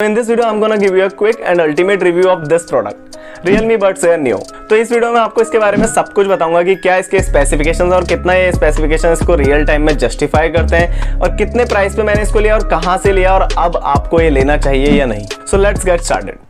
In this video, I'm gonna give you a quick and ultimate review of this product, Realme Buds Air Neo। तो इस video में आपको इसके बारे में सब कुछ बताऊंगा कि क्या इसके स्पेसिफिकेशंस और कितना ये स्पेसिफिकेशन इसको रियल टाइम में जस्टिफाई करते हैं और कितने प्राइस पे मैंने इसको लिया और कहां से लिया और अब आपको ये लेना चाहिए या नहीं। So let's get started.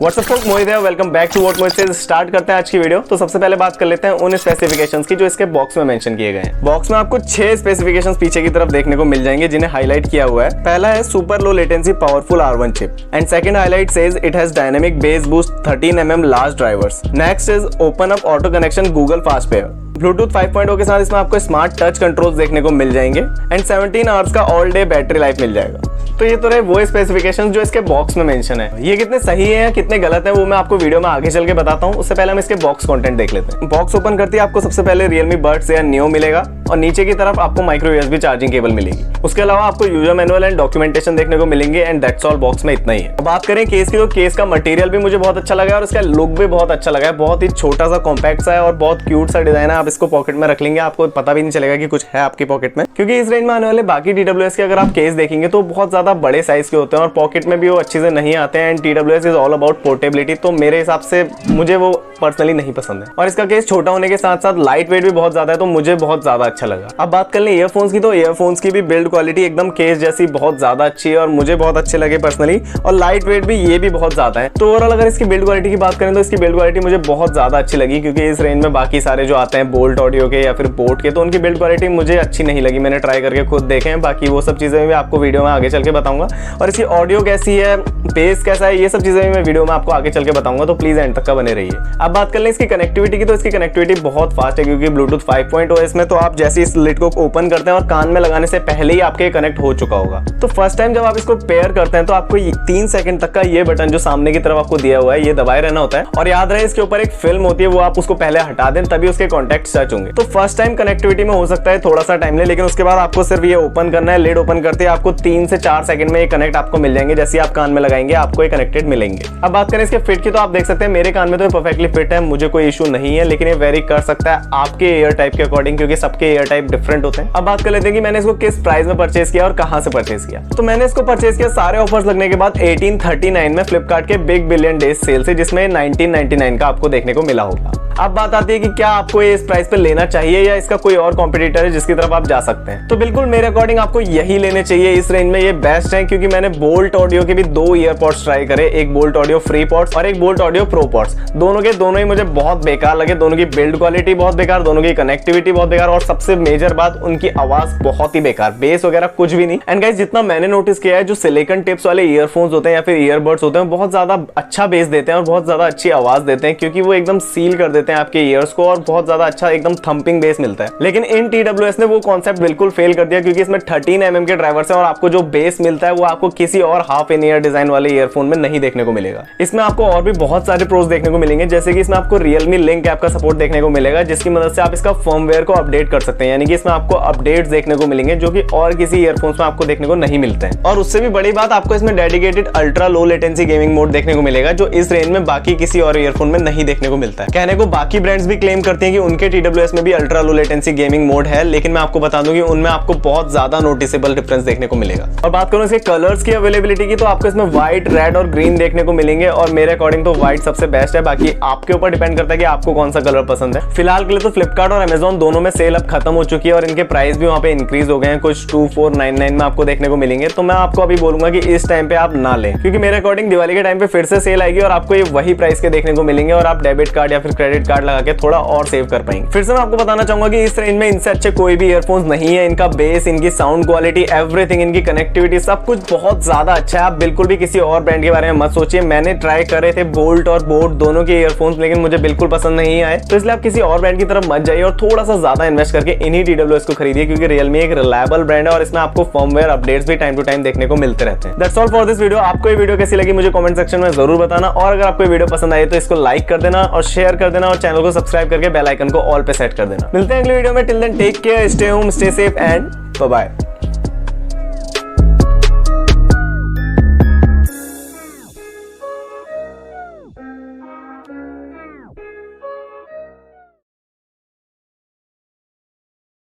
What's up folk, Mohit है, welcome back to WhatMohitSays। Start करते हैं आज की वीडियो। तो सबसे पहले बात कर लेते हैं उन स्पेसिफिकेशंस की जो इसके बॉक्स में मेंशन किए गए हैं। बॉक्स में आपको 6 स्पेसिफिकेशंस पीछे की तरफ देखने को मिल जाएंगे जिन्हें हाईलाइट किया हुआ है। पहला है super low latency powerful R1 chip and second highlight says it has dynamic base boost 13mm large drivers. Next is open up auto connection Google fast pair. Bluetooth 5.0 के साथ इसमें आपको स्मार्ट टच कंट्रोल्स देखने को मिल जाएंगे and 17 hours का all day battery life मिल जाएगा। तो ये तो रहे वो स्पेसिफिकेशंस जो इसके बॉक्स में मेंशन है। ये कितने सही है या कितने गलत है वो मैं आपको वीडियो में आगे चल के बताता हूँ। उससे पहले हम इसके बॉक्स कंटेंट देख लेते हैं। बॉक्स ओपन करते ही आपको सबसे पहले Realme Buds Air Neo मिलेगा और नीचे की तरफ आपको माइक्रो USB चार्जिंग केबल मिलेगी। उसके अलावा आपको यूजर मैनुअल एंड डॉक्यूमेंटेशन देखने को मिलेंगे एंड दैट्स ऑल। बॉक्स में इतना ही है। अब बात करें केस की, तो केस का मटेरियल भी मुझे बहुत अच्छा लगा और इसका लुक भी बहुत अच्छा लगा है। बहुत ही छोटा सा कॉम्पैक्ट सा है और बहुत क्यूट सा डिजाइन है। आप इसको पॉकेट में रख लेंगे, आपको पता भी नहीं चलेगा कि कुछ है आपकी पॉकेट में, क्योंकि इस रेंज में आने वाले बाकी TWS के अगर आप केस देखेंगे तो बहुत ज्यादा बड़े साइज के होते हैं और पॉकेट में भी वो अच्छे से नहीं आते हैं and TWS is all about portability. तो मेरे हिसाब से मुझे वो पर्सनली नहीं पसंद है और इसका केस छोटा होने के साथ साथ लाइट वेट भी बहुत ज्यादा है तो मुझे बहुत ज्यादा अच्छा लगा। अब बात कर ले ईयरफोन्स की, तो ईयरफोन्स की भी बिल्ड क्वालिटी एकदम केस जैसी बहुत ज्यादा अच्छी है और मुझे बहुत अच्छे लगे पर्सनली, और लाइट वेट भी ये भी बहुत ज्यादा है। तो ओवरऑल अगर इसकी बिल्ड क्वालिटी की बात करें तो इसकी बिल्ड क्वालिटी मुझे बहुत ज्यादा अच्छी लगी, क्योंकि इस रेंज में बाकी सारे जो आते हैं बोल्ट ऑडियो के या फिर बोट के, तो उनकी बिल्ड क्वालिटी मुझे अच्छी नहीं लगी। मैंने ट्राई करके खुद देखे हैं, बाकी वो सब चीजें भी आपको वीडियो में आगे चल के बताऊंगा। और इसकी ऑडियो कैसी है, बेस कैसा है, ये सब चीजें भी मैं वीडियो में आपको आगे चल के बताऊंगा, तो प्लीज एंड तक का बने रहिए। अब बात कर लें इसकी कनेक्टिविटी की, तो इसकी कनेक्टिविटी बहुत फास्ट है क्योंकि ब्लूटूथ 5.0 है इसमें। तो आप जैसे इस लिड को ओपन करते हैं और कान में लगाने से पहले ही आपके कनेक्ट हो चुका होगा। तो फर्स्ट टाइम जब आप इसको पेयर करते हैं तो आपको 3 सेकंड तक का ये बटन जो सामने की तरफ आपको दिया हुआ है ये दबाए रहना होता है और याद रहे इसके ऊपर एक फिल्म होती है, वो आप उसको पहले हटा दें तभी उसके कॉन्टैक्ट टच होंगे। तो फर्स्ट टाइम कनेक्टिविटी में हो सकता है थोड़ा सा टाइम ले, लेकिन उसके बाद आपको सिर्फ ये ओपन करना है। लिड ओपन करते आपको 3 से 4 सेकंड में ये कनेक्ट आपको मिल जाएंगे। जैसे आप कान में लगाएंगे आपको ये कनेक्टेड मिलेंगे। अब बात करें इसके फिट की, तो आप देख सकते हैं मेरे कान में तो ये परफेक्टली फिट है, मुझे कोई इशू नहीं है, लेकिन ये वेरी कर सकता है आपके ईयर टाइप के अकॉर्डिंग, क्योंकि सबके ईयर टाइप डिफरेंट होते हैं। अब बात कर लेते हैं कि मैंने इसको किस प्राइस में परचेज किया और कहां से परचेज किया। तो मैंने इसको परचेज किया सारे ऑफर्स लगने के बाद 1839 में फ्लिपकार्ट के बिग बिलियन डेज सेल से, जिसमें 1999 का आपको देखने को मिला होगा। अब बात आती है कि क्या आपको ये इस प्राइस पे लेना चाहिए या इसका कोई और कॉम्पिटिटर है जिसकी तरफ आप जा सकते हैं। तो बिल्कुल मेरे अकॉर्डिंग आपको यही लेने चाहिए। इस रेंज में ये बेस्ट है, क्योंकि मैंने बोल्ट ऑडियो के भी 2 ईयरपॉड्स ट्राई करे, एक बोल्ट ऑडियो फ्री पॉड्स और एक बोल्ट ऑडियो प्रो पॉड्स। दोनों के दोनों ही मुझे बहुत बेकार लगे। दोनों की बिल्ड क्वालिटी बहुत बेकार, दोनों की कनेक्टिविटी बहुत बेकार और सबसे मेजर बात उनकी आवाज बहुत ही बेकार, बेस वगैरह कुछ भी नहीं। एंड गाइस, जितना मैंने नोटिस किया है जो सिलिकॉन टिप्स वाले ईयरफोन्स होते हैं या फिर ईयरबड्स होते हैं बहुत ज्यादा अच्छा बेस देते हैं और बहुत ज्यादा अच्छी आवाज देते हैं, क्योंकि वो एकदम सील कर देते हैं आपके ईयर्स को और बहुत ज्यादा अच्छा एकदम थंपिंग बेस मिलता है। लेकिन इन TWS ने वो कॉन्सेप्ट बिल्कुल फेल कर दिया, क्योंकि इसमें 13mm के ड्राइवर्स हैं और आपको जो बेस मिलता है वो आपको किसी और हाफ इन ईयर डिजाइन वाले ईयरफोन में नहीं देखने को मिलेगा। इसमें आपको और भी बहुत सारे प्रोज देखने को मिलेंगे, जैसे कि इसमें आपको Realme लिंक ऐप का सपोर्ट देखने को मिलेगा, जिसकी मदद से आप इसका फर्मवेयर को अपडेट कर सकते हैं। यानी कि इसमें आपको अपडेट्स देखने को मिलेंगे जो कि और किसी ईयरफोन्स में आपको देखने को नहीं मिलते हैं। और उससे भी बड़ी बात, आपको इसमें dedicated ultra low latency gaming mode देखने को मिलेगा, जो इस रेंज में बाकी किसी और ईयरफोन में नहीं देखने को मिलता है। कहने को बाकी ब्रांड्स भी क्लेम करते हैं कि उनके TWS में भी ultra low latency gaming mode है, लेकिन मैं आपको बता दूं कि उनमें आपको बहुत ज्यादा नोटिसेबल डिफरेंस देखने को मिलेगा। और बात करूं इसके कलर्स की अवेलेबिलिटी की, तो आपको इसमें व्हाइट, रेड और ग्रीन देखने को मिलेंगे और मेरे अकॉर्डिंग तो व्हाइट सबसे बेस्ट है। बाकी आपके ऊपर डिपेंड करता है कि आपको कौन सा कलर पसंद है। फिलहाल के लिए तो फ्लिपकार्ट और अमेजॉन दोनों में सेल अब खत्म हो चुकी है और इनके प्राइस भी वहां पे इंक्रीज हो गए हैं, कुछ 2499 में आपको देखने को मिलेंगे। तो मैं आपको अभी बोलूंगा कि इस टाइम पे आप ना लें, क्योंकि मेरे अकॉर्डिंग दिवाली के टाइम पे फिर से सेल आएगी और आपको ये वही प्राइस के देखने को मिलेंगे और आप डेबिट कार्ड या फिर क्रेडिट कार्ड लगा के थोड़ा और सेव कर पाएंगे। फिर से मैं आपको बताना चाहूंगा कि इस रेंज में इनसे अच्छे कोई भी ईयरफोन्स नहीं है। इनका बेस, इनकी साउंड क्वालिटी, एवरीथिंग, इनकी कनेक्टिविटी, सब कुछ बहुत ज्यादा अच्छा है। आप बिल्कुल भी किसी और ब्रांड के बारे में मत सोचिए। मैंने ट्राई करे थे बोल्ट और बोट दोनों के ईयरफोन्स, लेकिन मुझे बिल्कुल पसंद नहीं आए। तो इसलिए आप किसी और ब्रांड की तरफ मत जाइए और थोड़ा सा ज्यादा इन्वेस्ट करके इन्हीं TWS को खरीदिए, क्योंकि Realme एक रिलायबल ब्रांड है और इसमें आपको फर्मवेयर अपडेट्स भी टाइम टू टाइम देखने को मिलते रहते हैं। That's all for this video. आपको ये वीडियो कैसी लगी मुझे कमेंट सेक्शन में जरूर बताना, और अगर आपको ये वीडियो पसंद आई तो इसको लाइक कर देना और शेयर कर देना और चैनल को सब्सक्राइब करके बेल आइकन को ऑल पे सेट कर देना। मिलते हैं अगले वीडियो में। Till then take care, stay home, stay safe and bye bye.